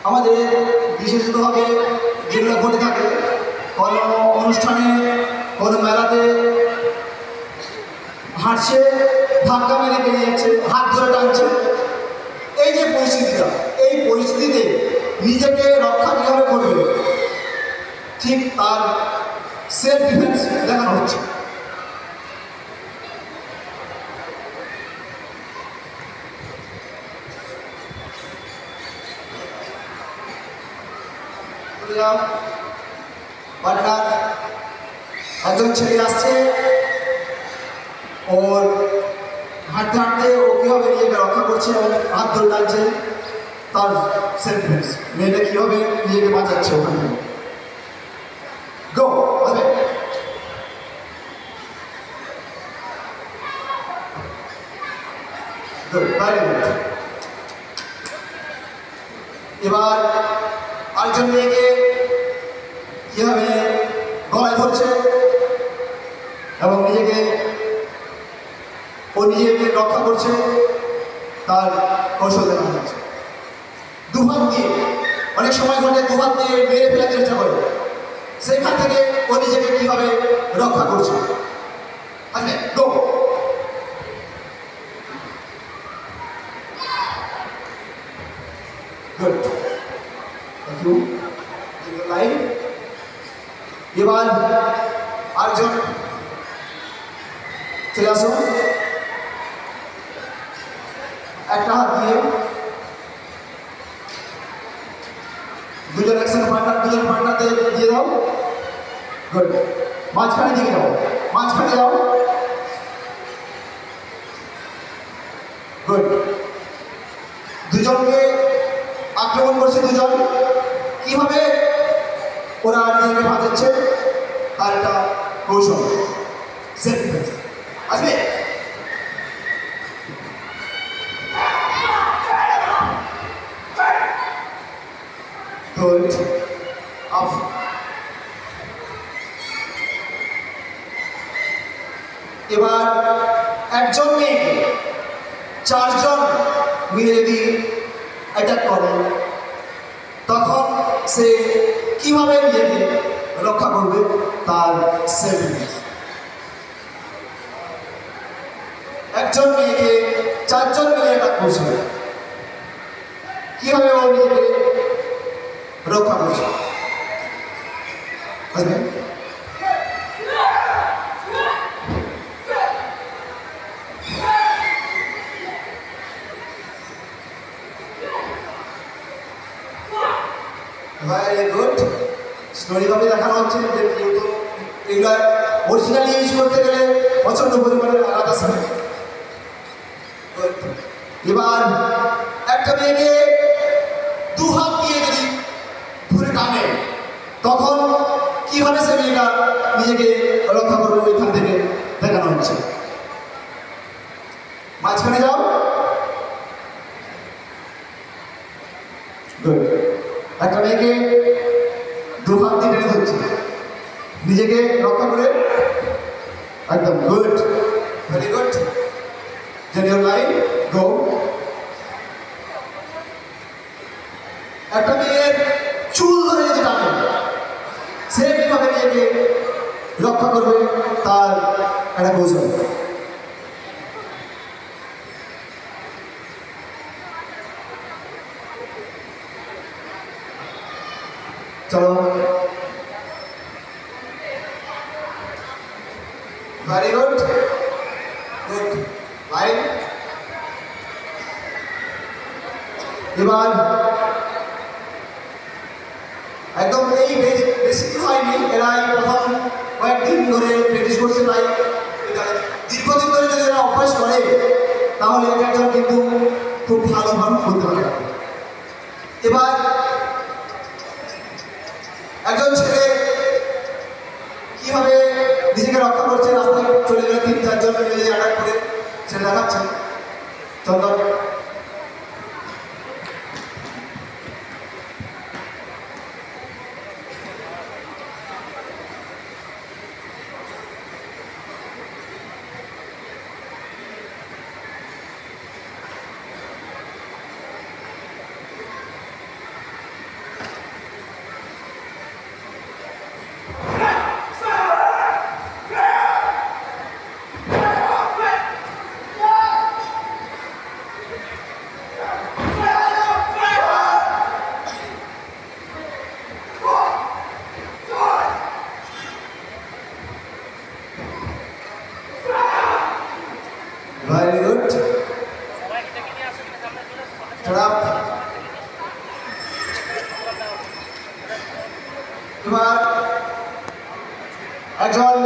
আমাদের বিশেষতভাবে যেগুলো ঘটে থাকে কোনো অনুষ্ঠানে কোনো মেলাতে হাঁটছে, ধাক্কা মেরে বেরিয়ে যাচ্ছে, হাত ধরে টানছে, এই যে পরিস্থিতিটা, এই পরিস্থিতিতে নিজেকে রক্ষা কীভাবে করবে ঠিক তার সেলফ ডিফেন্স দেখানো হচ্ছে। পাটনার একজন ছেলে আসছে, ওর হাঁটতে হাঁটতে ও কীভাবে নিজেকে রক্ষা করছে এবং হাত ধরে টানছে, তার সেলফ ডিফেন্স। মেয়েটা কীভাবে নিজেকে বাঁচাচ্ছে ওখান থেকে। গো আসবে। এবার আরেকজন মেয়েকে কীভাবে গলায় ধরছে এবং নিজেকে রক্ষা করছে তার কৌশল দেখানো হচ্ছে। দুহাত দিয়ে, অনেক সময় ঘটে দুহাত দিয়ে মেরে ফেলার চেষ্টা করে, সেখান থেকে ও নিজেকে কীভাবে রক্ষা করছে। আসলে go. Good, thank you. Line. এবার আরেকজন চলে আসো, একটা হাত দিয়ে দুজন একসাথে পার্টনার, দুজন পার্টনারদের দিয়ে দাও। গুড। মাঝখানে দিকে যাও, মাঝখানে যাও। গুড। দুজনকে আক্রমণ করছে দুজন, কিভাবে ওরা নিজেকে বাঁচাচ্ছে তার একটা কৌশল, সেলফ ডিফেন্স। আসবে। গুড। আপ। এবার একজন মেয়েকে চারজন মিলে যদি অ্যাটাক করে তখন সে কিভাবে নিজেকে রক্ষা করবে তার সেলফ ডিফেন্স। একজন মেয়েকে চারজন মিলে অ্যাটাক করছে, কিভাবে ও নিজেকে রক্ষা করছে। Very good. স্টোরিভাবে দেখানো হচ্ছে যে কেউ তো এগুলো অরিজিনালি ইউজ করতে গেলে প্রচণ্ড পরিমাণে আলাদা সময়। এবার একটা মেয়েকে দু হাত দিয়ে যদি ধরে টানে তখন কিভাবে সে মেয়েটা নিজেকে রক্ষা করবে ওইখান থেকে দেখানো হচ্ছে। মাঝখানে যাও। গুড। একটা মেয়েকে দু হাত দিয়ে টেনে ধরছে, নিজেকে রক্ষা করে একদম। Good, very good. Then your line, go. একটা মেয়ের চুল ধরে যদি টানে সে কিভাবে নিজেকে রক্ষা করবে তার একটা কৌশল। চলো। Very good. Good line. এবার একদম এই বেশি দিন হয়নি, এরাই প্রথম কয়েকদিন ধরে প্র্যাকটিস করছে, তাই দীর্ঘদিন ধরে যদি এরা অভ্যাস করে তাহলে এটা একজন কিন্তু খুব ভালোভাবে করতে পারে। এবার একজন ছেলে কিভাবে নিজেকে রক্ষা করছে, রাস্তায় চলে গেলে 3-4 জন মিলে অ্যাটাক করে সেটা দেখাচ্ছে। চন্দন। খারাপ। এবার একজন